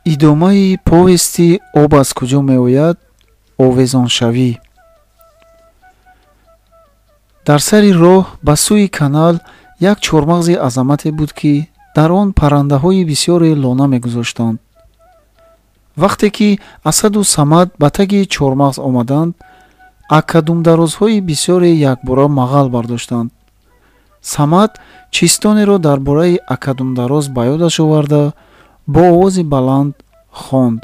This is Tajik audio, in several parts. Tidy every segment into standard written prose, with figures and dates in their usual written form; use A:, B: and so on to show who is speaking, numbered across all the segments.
A: идомаи повести об аз куҷо меояд овезоншавӣ. дар сари роҳ ба сӯи канал як чормағзи азамате буд ки дар он паррандаҳои бисёре лона мегузоштанд. вақте ки асаду самад ба таги чормағз омаданд, акадумдарозҳои бисёре якбора мағал бардоштанд. самад чистонеро дар бораи акадумдароз ба ёдаш оварда бо овози баланд хонд: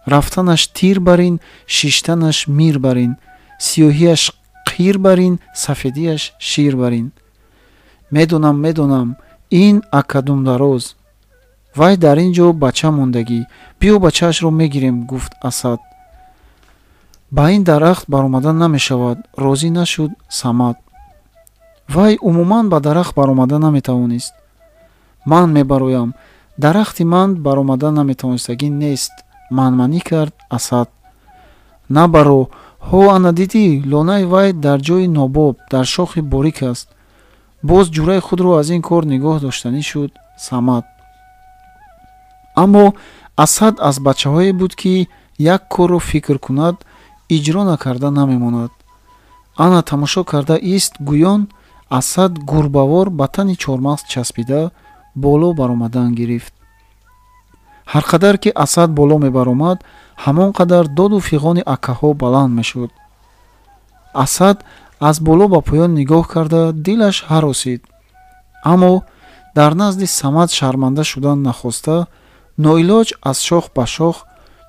A: рафтанаш тир барин, шиштанаш мир барин, сиёҳияш қир барин, сафедияш шир барин. медонам ин акадумдароз. вай дар ин ҷо бача мондагӣ, биё бачаашро мегирем, гуфт асад. ба ин дарахт баромадан намешавад, розӣ нашуд самад. вай умуман ба дарахт баромада наметавонист. ман мебароям, дарахти ман баромада наметавонистагӣ нест, манманӣ кард асад. набаро, ҳо ана дидӣ, лонаи вай дар ҷои нобоб, дар шохи борик аст. боз ҷураи худро аз ин кор нигоҳ доштанӣ шуд самад. аммо асад аз бачаҳое буд ки як корро фикр кунад, иҷро накарда намемонад. ана тамошо карда ист гӯён асад гурбавор ба тани чормағз часпида боло баромадан гирифт. ҳар қадар ки асад боло мебаромад, ҳамон қадар доду фиғони акаҳо баланд мешуд. асад аз боло ба поён нигоҳ карда дилаш ҳаросид. аммо дар назди самад шарманда шудан нахоста, ноилоҷ аз шох ба шох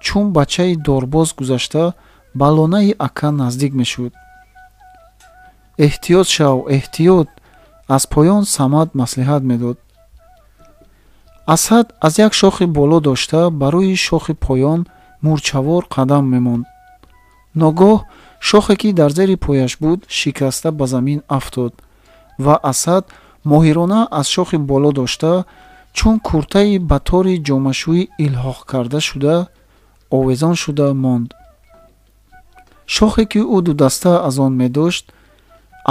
A: чун бачаи дорбоз гузашта ба лонаи ака наздик мешуд. эҳтиёт шав, эҳтиёт, аз поён самад маслиҳат медод. асад аз як шохи боло дошта ба рӯи шохи поён мурчавор қадам мемонд. ногоҳ шохе ки дар зери пояш буд шикаста ба замин афтод ва асад моҳирона аз шохи боло дошта чун куртаи ба тори ҷомашӯӣ илҳоқ карда шуда овезон шуда монд. шохе ки ӯ дудаста аз он медошт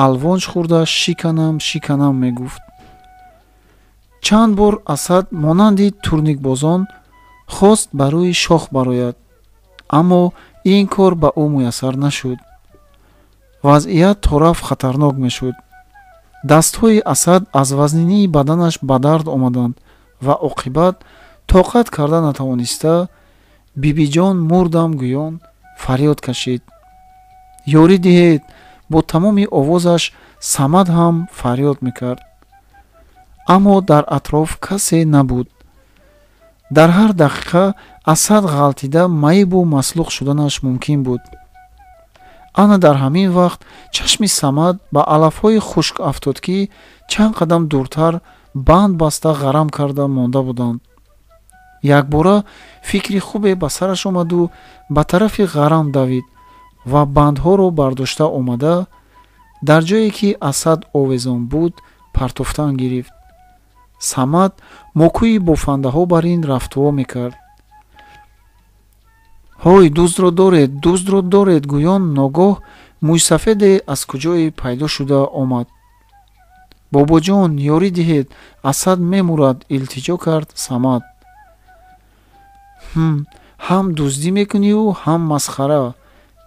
A: алвонҷ хӯрда шиканам мегуфт. чанд бор асад монанди турникбозон хост ба рӯи шох барояд, аммо ин кор ба ӯ муяссар нашуд. вазъият тораф хатарнок мешуд. дастҳои асад аз вазнинии баданаш ба дард омаданд ва оқибат тоқат карда натавониста бибиҷон мурдам гӯён фарёд кашид. ёрӣ диҳед, бо тамоми овозаш самад ҳам фарёд мекард. аммо дар атроф касе набуд. дар ҳар дақиқа асад ғалтида маибу маслуқ шуданаш мумкин буд. ана дар ҳамин вақт чашми самад ба алафҳои хушк афтод ки чанд қадам дуртар банд баста ғарам карда монда буданд. якбора фикри хубе ба сараш омаду ба тарафи ғарам давид ва бандҳоро бардошта омада дар ҷое ки асад овезон буд партофтан гирифт. самад мокӯи бофандаҳо бар ин рафтуво мекард. ҳой, дуздро доред гӯён ногоҳ мӯйсафеде аз куҷое пайдо шуда омад. бобоҷон, ёрӣ диҳед, асад мемурад, илтиҷо кард самад. ҳам дуздӣ мекунию ҳам масхара.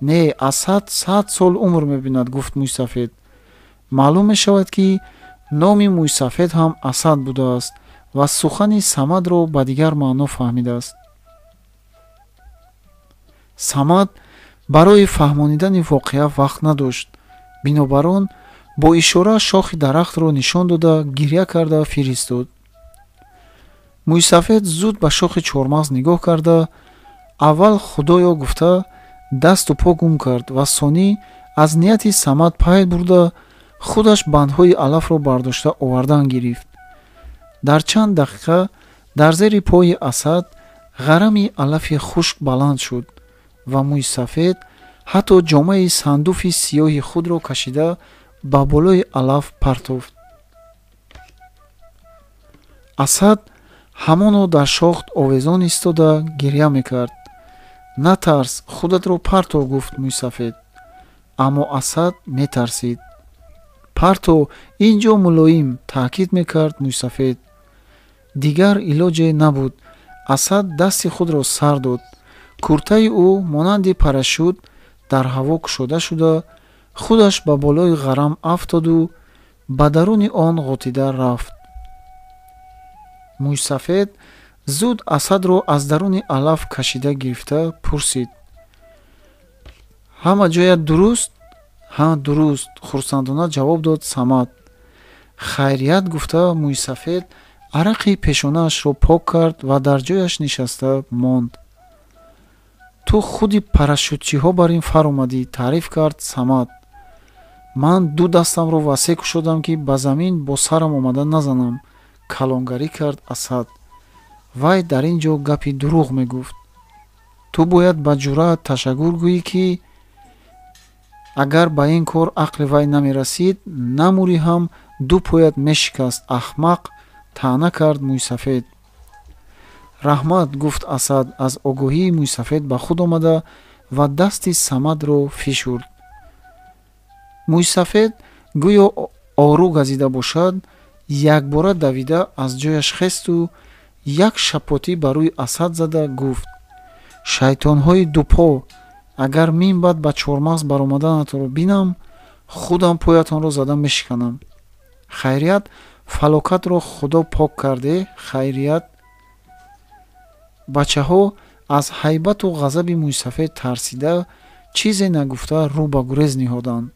A: не, асад 100 сол умр мебинад, гуфт мӯйсафед. маълум мешавад ки номи мӯйсафед ҳам асад будааст ва сухани самадро ба дигар маъно фаҳмидааст. самад барои фаҳмонидани воқеа вақт надошт. бинобар он бо ишора шохи дарахтро нишон дода гирья карда фиристод. мӯйсафед зуд ба шохи чормағз нигоҳ карда аввал худоё гуфта дасту по гум кард ва сонӣ аз нияти самад пайл бурда худаш бандҳои алафро бардошта овардан гирифт. дар чанд дақиқа дар зери пои асад ғарами алафи хушк баланд шуд ва мӯйсафед ҳатто ҷомаи сандуфи сиёҳи худро кашида ба болои алаф партофт. асад ҳамоно дар шохт овезон истода гирья мекард. натарс, худатро парто, гуфт мӯйсафед. аммо асад метарсид. парто, ин ҷо мулоим, таъкид мекард мӯйсафед. дигар илоҷе набуд. асад дасти худро сар дод. куртаи ӯ монанди парашют дар ҳаво кушода шуда худаш ба болои ғарам афтоду ба даруни он ғотида рафт. мӯйсафед зуд асадро аз даруни алаф кашида гирифта пурсид: ҳама ҷоят дуруст? ҳа, дуруст, хурсандона ҷавоб дод Самад. хайрият гуфта мӯйсафед арақи пешонаашро пок кард ва дар ҷояш нишаста монд. ту худи парашютчиҳо бар ин фар омадӣ, таъриф кард Самад. ман ду дастамро васеъ кушодам ки ба замин бо сарам омада назанам, калонгарӣ кард Асад. вай дар ин ҷо гапи дурӯғ мегуфт. ту бояд ба ҷуръат ташаккур гӯӣ ки агар ба ин кор ақли вай намерасид, намурӣ ҳам ду пояд мешикаст, аҳмақ, таъна кард мӯйсафед. раҳмат, гуфт Асад аз огоҳии мӯйсафед ба худ омада ва дасти Самадро фишурд. мӯйсафед гӯё ору газида бошад, якбора давида аз ҷояш хесту як шапотӣ ба рӯи Асад зада гуфт: шайтонҳои дупо, агар минбаъд ба чормағз баромаданатро бинам, худам поятонро зада мешиканам. хайрият, фалокатро худо пок карде. хайрият. бачаҳо аз ҳайбату ғазаби мӯйсафед тарсида чизе нагуфта рӯ ба гурез ниҳоданд.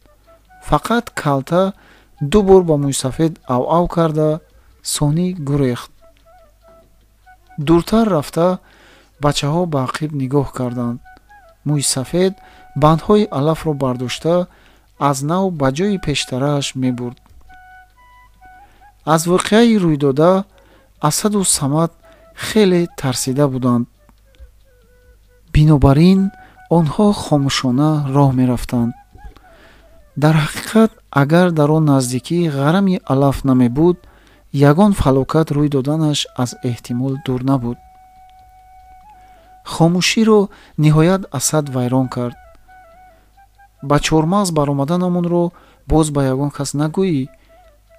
A: фақат калта ду бор ба мӯйсафед авав карда сонӣ гурехт. дуртар рафта бачаҳо ба ақиб нигоҳ карданд. мӯйсафед бандҳои алафро бардошта аз нав ба ҷои пештарааш мебурд. аз воқеаи рӯйдода Асаду Самад хеле тарсида буданд. бинобар ин онҳо хомӯшона роҳ мерафтанд. дар ҳақиқат агар дар он наздикӣ ғарами алаф намебуд, ягон фалокат рӯй доданаш аз эҳтимол дур набуд. хомӯширо ниҳоят Асад вайрон кард. ба чормағз баромаданамонро боз ба ягон кас нагӯӣ.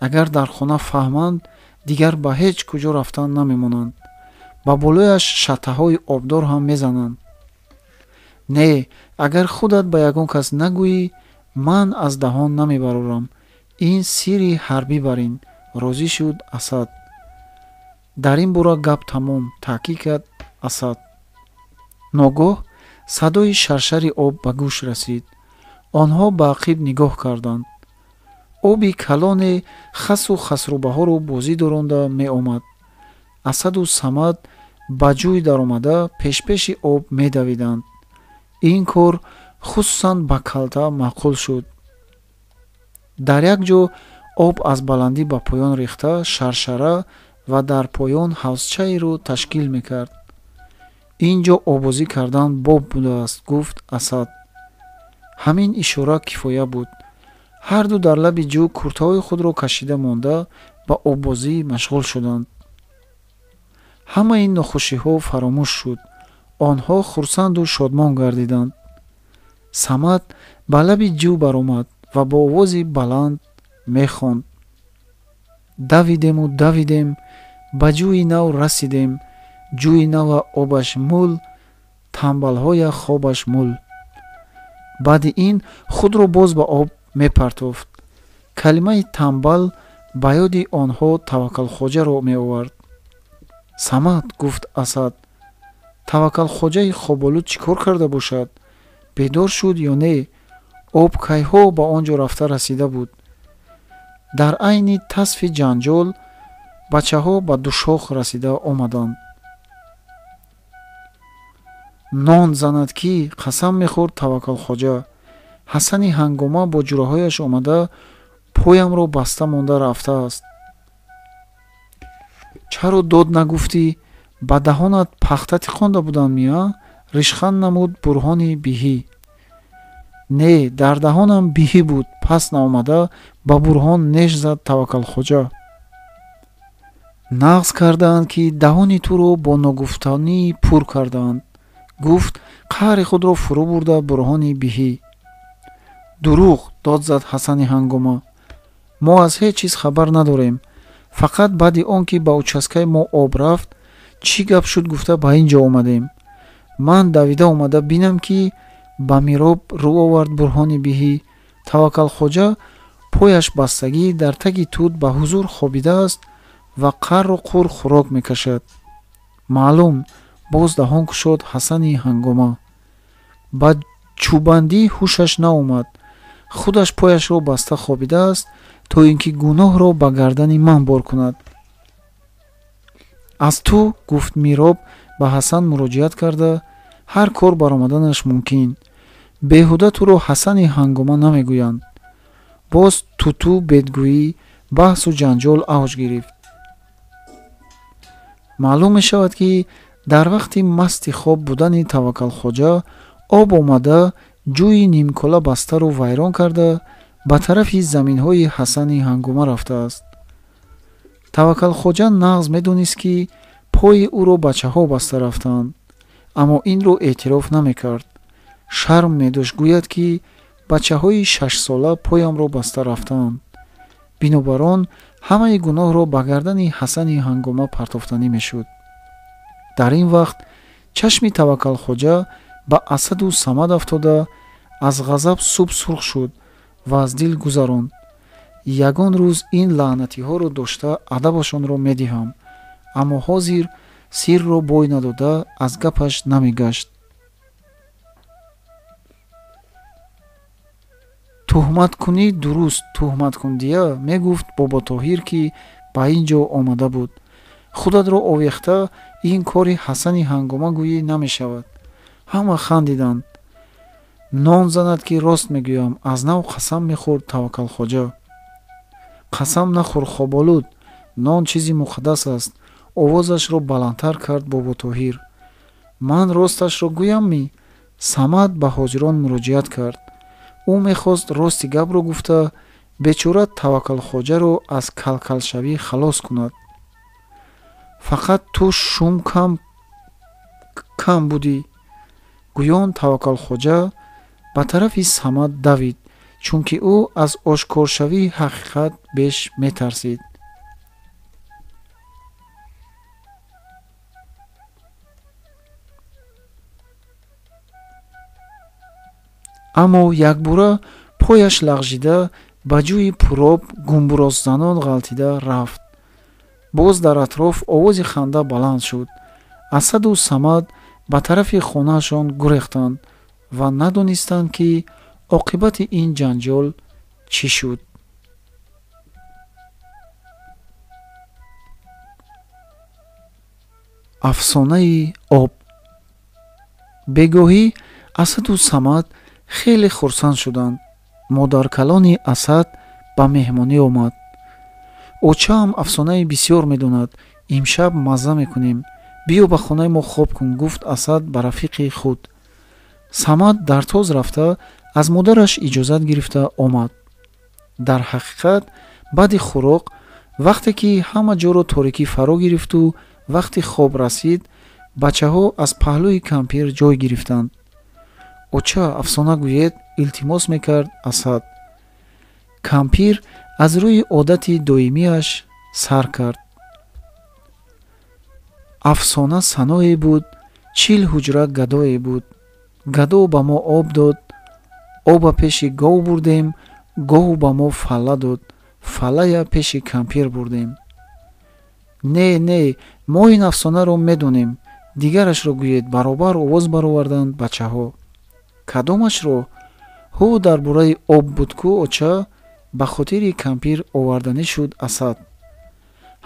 A: агар дар хона фаҳманд, дигар ба ҳеҷ куҷо рафтан намемонанд. ба болояш шатаҳои обдор ҳам мезананд. не, агар худат ба ягон кас нагӯӣ, ман аз даҳон намебарорам. ин сирри ҳарбӣ барин. розӣ шуд Асад. дар ин бора гап тамом, таъкид кард Асад. ногоҳ садои шаршари об ба гӯш расид. онҳо ба ақиб нигоҳ карданд. оби калоне хасу хасрӯбаҳоро бозӣ доронда меомад. Асаду Самад ба ҷӯй даромада пешпеши об медавиданд. ин кор хусусан ба калта маъқул шуд. дар як ҷо об аз баландӣ ба поён рехта шаршара ва дар поён ҳавзчаеро ташкил мекард. ин ҷо обозӣ кардан боб будааст, гуфт Асад. ҳамин ишора кифоя буд. ҳарду дар лаби ҷӯ куртаҳои худро кашида монда ба оббозӣ машғул шуданд. ҳамаи нохушиҳо фаромӯш шуд. онҳо хурсанду шодмон гардиданд. Самад ба лаби ҷӯ баромад ва бо овози баланд мехонд: давидему давидем, ба ҷӯи нав расидем, ҷӯи нава обаш мул, тамбалҳоя хобаш мул. баъди ин худро боз ба об мепартофт. калимаи тамбал ба ёди онҳо Таваккалхоҷаро меовард. Самад, гуфт Асад, Таваккалхоҷаи хоболуд чӣ кор карда бошад? бедор шуд ё не? об кайҳо ба он ҷо рафта расида буд. дар айни тасфи ҷанҷол бачаҳо ба душох расида омаданд. нон занад ки, қасам мехӯрд Таваккалхоҷа. ҳасани ҳангома бо ҷураҳояш омада поямро баста монда рафтааст. чаро дод нагуфтӣ? ба даҳонат пахта тиқонда буданд мия? ришхан намуд Бурҳони биҳӣ. не, дар даҳонам биҳӣ буд, пас наомада ба Бурҳон неш зад Таваккалхоҷа. нағз кардаанд ки даҳони туро бо ногуфтанӣ пур кардаанд, гуфт қаҳри худро фурӯ бурда Бурҳони биҳӣ. дурӯғ, дод зад ҳасани ҳангома. мо аз ҳеҷ чиз хабар надорем. фақат баъди он ки ба участкаи мо об рафт, чӣ гап шуд гуфта ба ин ҷо омадем? Ман давида омада бинам ки ба мироб рӯ овард Бурҳони биҳӣ. Таваккалхоҷа пояш бастагӣ дар таги тут ба ҳузур хобидааст ва қарру қур хӯрок мекашад. Маълум, боз даҳон кушод Ҳасани ҳангома. Ба чӯбандӣ ҳушаш наомад. Худаш пояшро баста хобидааст, то ин ки гуноҳро ба гардани ман бор кунад. Аз ту, гуфт мироб ба Ҳасан муроҷиат карда, ҳар кор баромаданаш мумкин. Беҳуда туро Ҳасани ҳангома намегӯянд. Боз туту бедгӯӣ, баҳсу ҷанҷол авҷ гирифт. маълум мешавад ки дар вақти масти хоб будани Таваккалхоҷа об омада ҷӯи нимкола бастаро вайрон карда ба тарафи заминҳои Ҳасани ҳангома рафтааст. Таваккалхоҷа нағз медонист ки пои ӯро бачаҳо баста рафтаанд, аммо инро эътироф намекард. Шарм медошт гӯяд ки бачаҳои 6 сола поямро баста рафтаанд. Бинобар он ҳамаи гуноҳро ба гардани Ҳасани ҳангома партофтанӣ мешуд. дар ин вақт чашми Таваккалхоҷа ба Асаду Самад афтода, аз ғазаб суб сурх шуд ва аз дил гузаронд. ягон рӯз ин лаънатиҳоро дошта адабашонро медиҳам, аммо ҳозир сирро бой надода аз гапаш намегашт. туҳматкунӣ дуруст, туҳматкундия, мегуфт Боботоҳир, ки ба ин ҷо омада буд. Худатро овехта ин кори Ҳасани ҳангомагӯӣ намешавад. Ҳама хандиданд. нон занад ки рост мегӯям, аз нав қасам мехӯрд Таваккалхоҷа. қасам нахӯр хоболуд, нон чизи муқаддас аст. овозашро баландтар кард Боботоҳир. ман росташро гӯям ми? Самад ба ҳозирон муроҷиат кард. ӯ мехост рости гапро гуфта бечора Таваккалхоҷаро аз калкалшавӣ халос кунад. фақат ту шум кам будӣ. гӯён Таваккалхоҷа ба тарафи Самад давид, чунки ӯ аз ошкоршавии ҳақиқат беш метарсид. аммо якбора пояш лағжида ба ҷӯи пуроб гумбуроззанон ғалтида рафт. боз дар атроф овози ханда баланд шуд. Асаду Самад ба тарафи хонаашон гурехтанд ва надонистанд ки оқибати ин ҷанҷол чӣ шуд. афсонаи об. бегоҳӣ Асаду Самад хеле хурсанд шуданд. модаркалони Асад ба меҳмонӣ омад. очаам афсонаи бисёр медонад. имшаб мазза мекунем. биё ба хонаи мо хоб кун, гуфт Асад ба рафиқи худ. Самад дар тоз рафта аз модараш иҷозат гирифта омад. дар ҳақиқат баъди хӯрок, вақте ки ҳама ҷоро торикӣ фаро гирифту вақти хоб расид, бачаҳо аз паҳлӯи кампир ҷой гирифтанд. оча афсона гӯед, илтимос мекард Асад. кампир аз рӯи одати доимиаш сар кард. афсона саное буд, 40 ҳуҷра гадое буд. гадо ба мо об дод, оба пеши гов бурдем, гов ба мо фалла дод, фаллая пеши кампир бурдем. не, мо ин афсонаро медонем. дигарашро гӯед, баробар овоз бароварданд бачаҳо. кадомашро? ҳу дар бораи об буд ку оча, ба хотири кампир оварданӣ шуд Асад.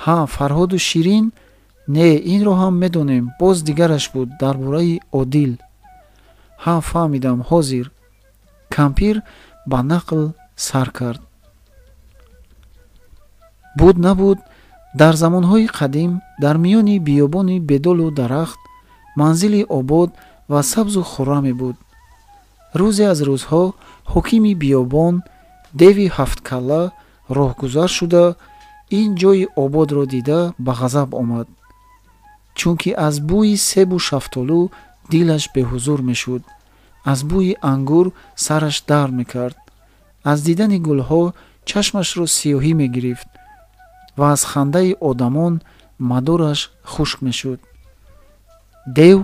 A: ҳа, Фарҳоду Ширин? не, инро ҳам медонем. боз дигараш буд, дар бораи Одил. ҳа, фаҳмидам, ҳозир. кампир ба нақл сар кард. буд набуд, дар замонҳои қадим дар миёни биёбони бедолу дарахт манзили обод ва сабзу хурраме буд. рӯзе аз рӯзҳо ҳокими биёбон, деви ҳафткалла роҳгузар шуда ин ҷои ободро дида ба ғазаб омад. чунки аз бӯи себу шафтолу дилаш беҳузур мешуд, аз бӯи ангур сараш дард мекард, аз дидани гулҳо чашмашро сиёҳӣ мегирифт ва аз хандаи одамон мадораш хушк мешуд. дев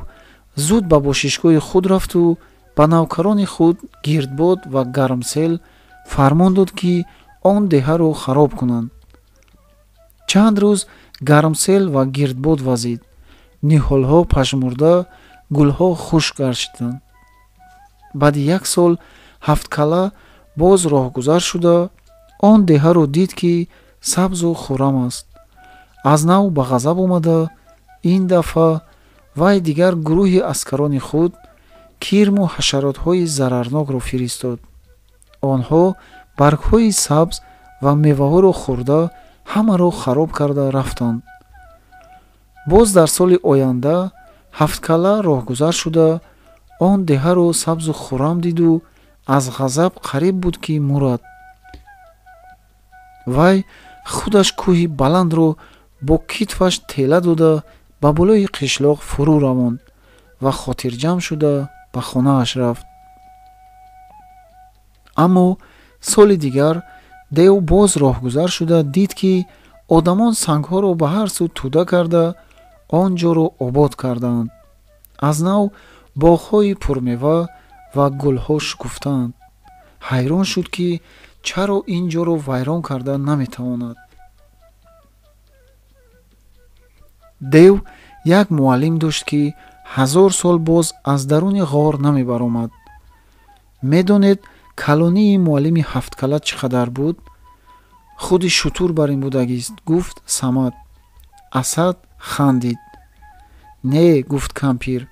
A: зуд ба бошишгоҳи худ рафту ба навкарони худ гирдбод ва гармсел фармон дод ки он деҳаро хароб кунанд. чанд рӯз гармсел ва гирдбод вазид. ниҳолҳо пашмурда, гулҳо хушк гардиданд. баъди 1 сол ҳафткала боз роҳгузар шуда он деҳаро дид ки сабзу хуррам аст. аз нав ба ғазаб омада ин дафъа вай дигар гурӯҳи аскарони худ кирму ҳашаротҳои зарарнокро фиристод. онҳо баргҳои сабз ва меваҳоро хӯрда ҳамаро хароб карда рафтанд. боз дар соли оянда ҳафткала роҳгузар шуда он деҳаро сабзу хуррам диду аз ғазаб қариб буд ки мурад. вай худаш кӯҳи баландро бо китфаш тела дода ба болои қишлоқ фурӯ равонд ва хотирҷамъ шуда ба хонааш рафт. аммо соли дигар дев боз роҳгузар шуда дид ки одамон сангҳоро ба ҳар сӯ тӯда карда он ҷоро обод кардаанд. аз нав боғҳои пурмева ва гулҳо шукуфтаанд. ҳайрон шуд ки чаро ин ҷоро вайрон карда наметавонад. дев як муаллим дошт ки 1000 сол боз аз даруни ғор намебаромад. медонед калонии муаллими ҳафткала чӣ қадар буд? худи шутур бар ин будагист, гуфт Самад. Асад хандид. не, гуфт кампир,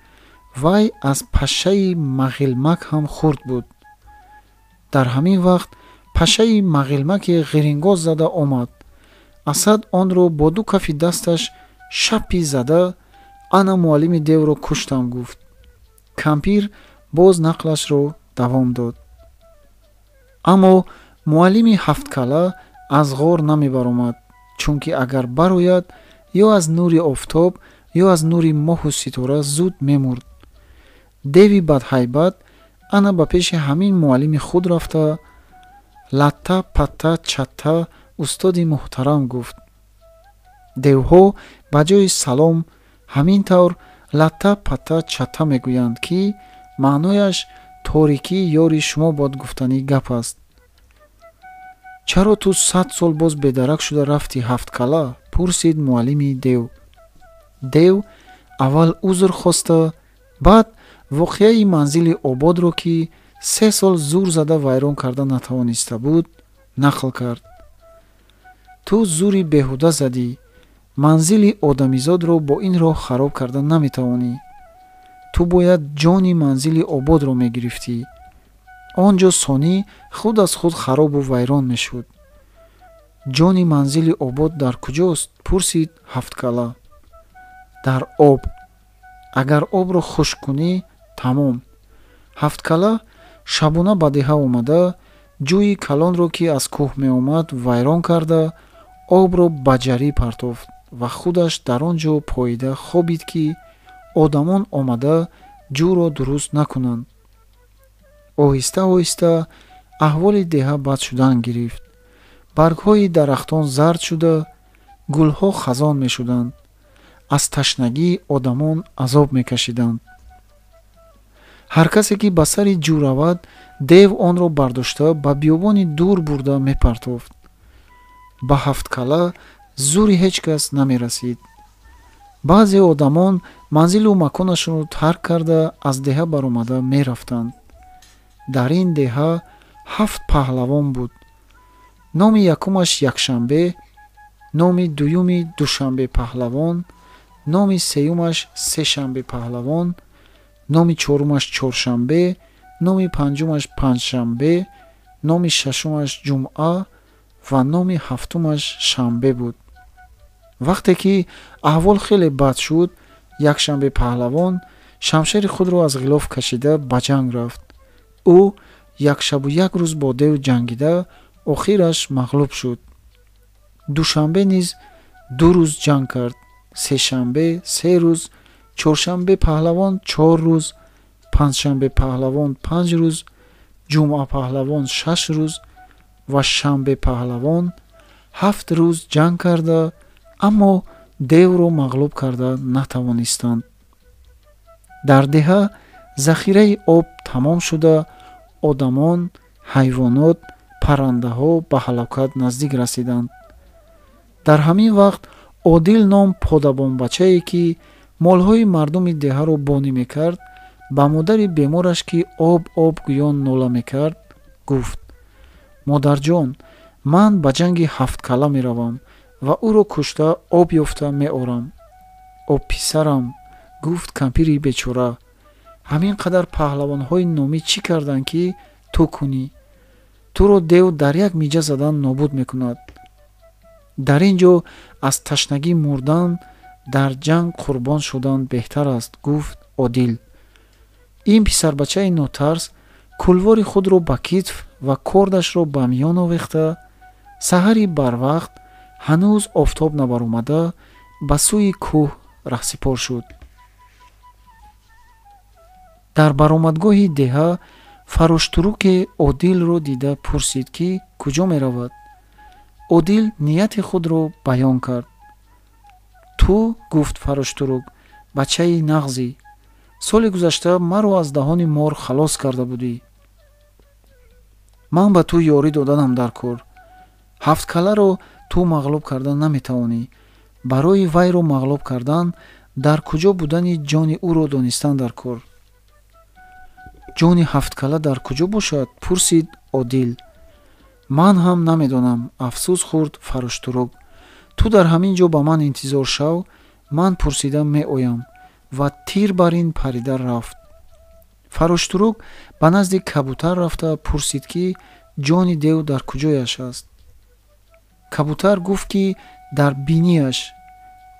A: вай аз пашаи мағилмак ҳам хурд буд. дар ҳамин вақт пашаи мағилмаки ғирингоз зада омад. асад онро бо ду кафи дасташ шапи зада ана муаллими девро куштам гуфт. кампир боз нақлашро давом дод. аммо муаллими ҳафткала аз ғор намебаромад, чунки агар барояд ё аз нури офтоб ё аз нури моҳу ситора зуд мемурд. деви бадҳайбат ана ба пеши ҳамин муаллими худ рафта латта патта чатта устоди муҳтарам гуфт. девҳо ба ҷои салом ҳамин тавр латта патта чатта мегӯянд ки маънояш торикӣ ёри шумо бод гуфтани гап аст. чаро ту 100 сол боз бедарак шуда рафти ҳафткала? пурсид муаллими дев. дев аввал узр хоста, баъд воқеаи манзили ободро ки 3 сол зур зада вайрон карда натавониста буд нақл кард. ту зури беҳуда задӣ, манзили одамизодро бо ин роҳ хароб карда наметавонӣ. ту бояд ҷони манзили ободро мегирифтӣ. он ҷо сонӣ худ аз худ харобу вайрон мешуд. ҷони манзили обод дар куҷост? пурсид ҳафткала. дар об. агар обро хушк кунӣ, тамом. ҳафткала шабона ба деҳа омада ҷӯи калонро ки аз кӯҳ меомад вайрон карда обро ба ҷарӣ партофт ва худаш дар он ҷо поида хобид ки одамон омада ҷӯро дуруст накунанд. оҳиста оҳиста аҳволи деҳа бад шудан гирифт. баргҳои дарахтон зард шуда, гулҳо хазон мешуданд. аз ташнагӣ одамон азоб мекашиданд. ҳар касе ки ба сари ҷӯ равад, дев онро бардошта ба биёбони дур бурда мепартофт. ба ҳафткала зури ҳеҷ кас намерасид. баъзе одамон манзилу маконашонро тарк карда аз деҳа баромада мерафтанд. дар ин деҳа 7 паҳлавон буд. номи якумаш якшанбе, номи дуюми душанбе паҳлавон, номи сеюмаш сешанбе паҳлавон, номи чорумаш чоршанбе, номи панҷумаш панҷшанбе, номи шашумаш ҷумъа ва номи ҳафтумаш шанбе буд. вақте ки аҳвол хеле бад шуд, якшанбе паҳлавон шамшери худро аз ғилоф кашида ба ҷанг рафт. ӯ якшабу як рӯз бо дев ҷангида охираш мағлуб шуд. душанбе низ 2 рӯз ҷанг кард, сешанбе 3 рӯз, чоршанбе паҳлавон 4 рӯз, панҷшанбе паҳлавон 5 рӯз, ҷумъа паҳлавон 6 рӯз ва шанбе паҳлавон 7 рӯз ҷанг карда, аммо девро мағлуб карда натавонистанд. дар деҳа захираи об тамом шуда, одамон, ҳайвонот, паррандаҳо ба ҳалокат наздик расиданд. дар ҳамин вақт Одил ном подабонбачае, ки молҳои мардуми деҳаро бонӣ мекард, ба модари бемораш, ки об гӯён нола мекард, гуфт: модарҷон, ман ба ҷанги ҳафткала меравам ва ӯро кушта об ёфта меорам. О писарам, гуфт кампири бечора, ҳамин қадар паҳлавонҳои номӣ чӣ карданд, ки ту кунӣ? туро дев дар як миҷа задан нобуд мекунад. дар ин ҷо аз ташнагӣ мурдан дар ҷанг қурбон шудан беҳтар аст, гуфт Одил. ин писарбачаи нотарс кулвори худро ба китф ва кордашро ба миён овехта, саҳари барвақт, ҳанӯз офтоб набаромада, ба сӯи кӯҳ раҳсипор шуд. дар баромадгоҳи деҳа фароштуруке Одилро дида пурсид, ки куҷо меравад. Одил нияти худро баён кард. ту, гуфт фароштурук, бачаи нағзӣ, соли гузашта маро аз даҳони мор халос карда будӣ. ман ба ту ёрӣ доданам дар кор. ҳафткаларо ту мағлуб кардан наметавонӣ. барои вайро мағлуб кардан, дар куҷо будани ҷони ӯро донистан дар кор. ҷони ҳафткала дар куҷо бошад? пурсид Одил. ман ҳам намедонам, афсӯс хӯрд фароштурук. ту дар ҳамин ҷо ба ман интизор шав, ман пурсида меоям. ва тир бар ин парида рафт. фароштурук ба назди кабутар рафта пурсид, ки ҷони дев дар куҷояш аст. кабутар гуфт, ки дар бинияш,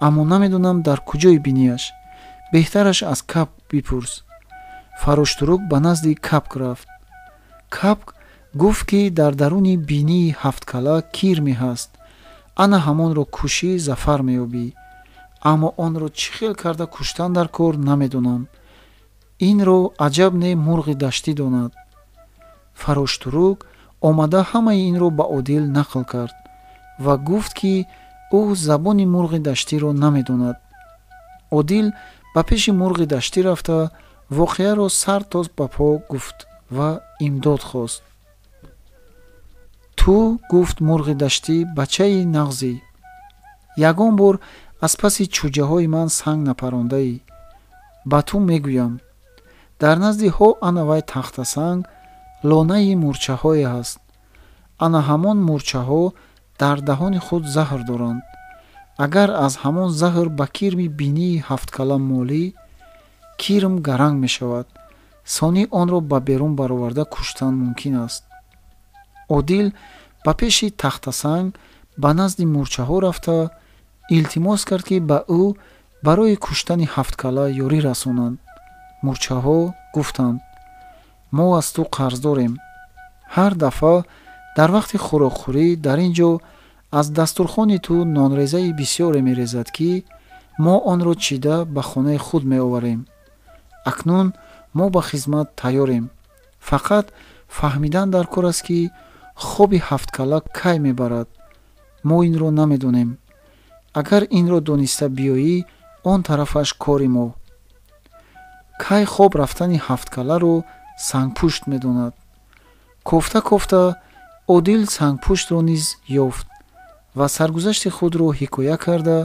A: аммо намедонам дар куҷои бинияш. беҳтараш аз кабк бипурс. фароштурук ба назди кабк рафт. кабк гуфт, ки дар даруни бинии ҳафткала кир меҳаст. ана ҳамонро кушӣ, зафар меёбӣ. аммо онро чӣ хел карда куштан дар кор, намедонам. инро аҷаб не мурғи даштӣ донад. фароштурук омада ҳамаи инро ба Одил нақл кард ва гуфт, ки ӯ забони мурғи даштиро намедонад. Одил ба пеши мурғи даштӣ рафта, воқеаро сар то ба по гуфт ва имдод хост. ту, гуфт мурғи даштӣ, бачаи нағзӣ, ягон бор аз паси чӯҷаҳои ман санг напарондаӣ. ба ту мегӯям, дар назди ҳо ана вай тахтасанг, лонаи мурчаҳое ҳаст. ана ҳамон мурчаҳо дар даҳони худ заҳр доранд. агар аз ҳамон заҳр ба кирми бинии ҳафткала молӣ, кирм гаранг мешавад. сонӣ онро ба берун бароварда куштан мумкин аст. Одил ба пеши тахтасанг ба назди мурчаҳо рафта, илтимос кард, ки ба ӯ барои куштани ҳафткала ёрӣ расонанд. мурчаҳо гуфтанд: мо аз ту қарздорем. ҳар дафъа дар вақти хӯрокхӯрӣ дар ин ҷо аз дастурхони ту нонрезаи бисёре мерезад, ки мо онро чида ба хонаи худ меоварем. акнун мо ба хизмат тайёрем. фақат фаҳмидан дар кор аст, ки хоби ҳафткала кай мебарад. мо инро намедонем. агар инро дониста биёӣ, он тарафаш кори мо. кай хоб рафтани ҳафткаларо сангпушт медонад. кофта кофта Одил сангпуштро низ ёфт ва саргузашти худро ҳикоя карда,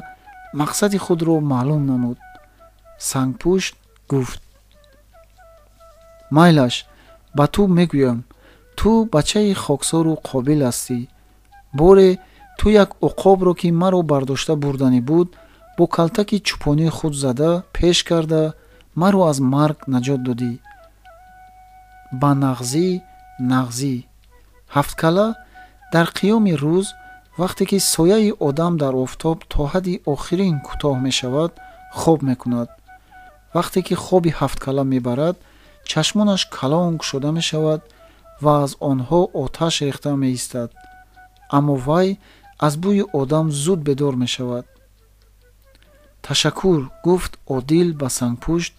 A: мақсади худро маълум намуд. сангпушт гуфт: майлаш, ба ту мегӯям, ту бачаи хоксору қобил ҳастӣ. боре ту як уқобро, ки маро бардошта бурданӣ буд, бо калтаки чӯпонии худ зада, пеш карда, маро аз марг наҷот додӣ. ба нағзӣ ҳафткала дар қиёми рӯз, вақте ки сояи одам дар офтоб то ҳадди охирин кӯтоҳ мешавад, хоб мекунад. вақте ки хоби ҳафткала мебарад, чашмонаш калон кушода мешавад ва аз онҳо оташ рехта меистад. аммо вай аз бӯи одам зуд бедор мешавад. ташаккур, гуфт Одил ба сангпушт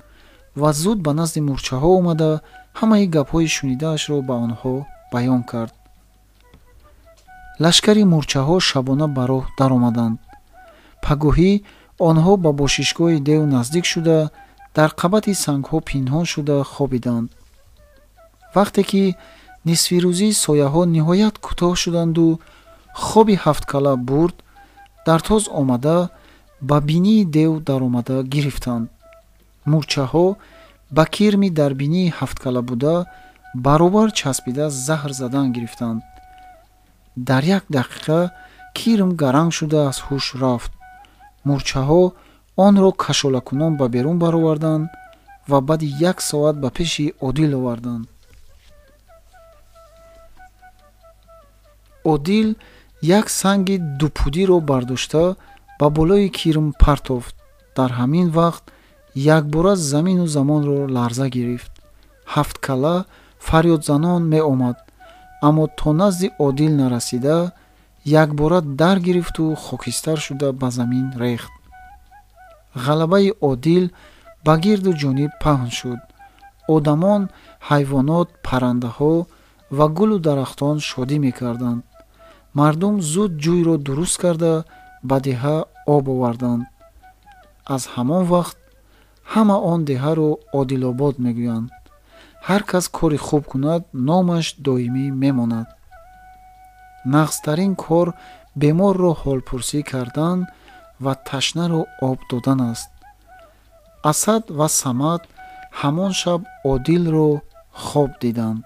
A: ва зуд ба назди мурчаҳо омада, ҳамаи гапҳои шунидаашро ба онҳо баён кард. лашкари мурчаҳо шабона ба роҳ даромаданд. пагоҳӣ онҳо ба бошишгоҳи дев наздик шуда, дар қабати сангҳо пинҳон шуда хобиданд. вақте ки нисфирӯзии сояҳо ниҳоят кӯтоҳ шуданду хоби ҳафткала бурд, дар тоз омада ба бинии дев даромада гирифтанд. мурчаҳо ба кирми дар бинии ҳафткала буда баробар часпида заҳр задан гирифтанд. дар як дақиқа кирм гаранг шуда аз ҳуш рафт. мурчаҳо онро кашолакунон ба берун бароварданд ва баъди 1 соат ба пеши Одил оварданд. Одил як санги дупудиро бардошта ба болои кирм партофт. дар ҳамин вақт якбора замину замонро ларза гирифт. ҳафткала фарёдзанон меомад, аммо то назди Одил нарасида якбора дар гирифту хокистар шуда ба замин рехт. ғалабаи Одил ба гирду ҷониб паҳн шуд. одамон, ҳайвонот, паррандаҳо ва гулу дарахтон шодӣ мекарданд. мардум зуд ҷӯйро дуруст карда ба деҳа об оварданд. аз ҳамон вақт ҳама он деҳаро Одилобод мегӯянд. ҳар кас кори хуб кунад, номаш доимӣ мемонад. нағзтарин кор беморро ҳолпурсӣ кардан ва ташнаро об додан аст. асад ва самад ҳамон шаб Одилро хоб диданд.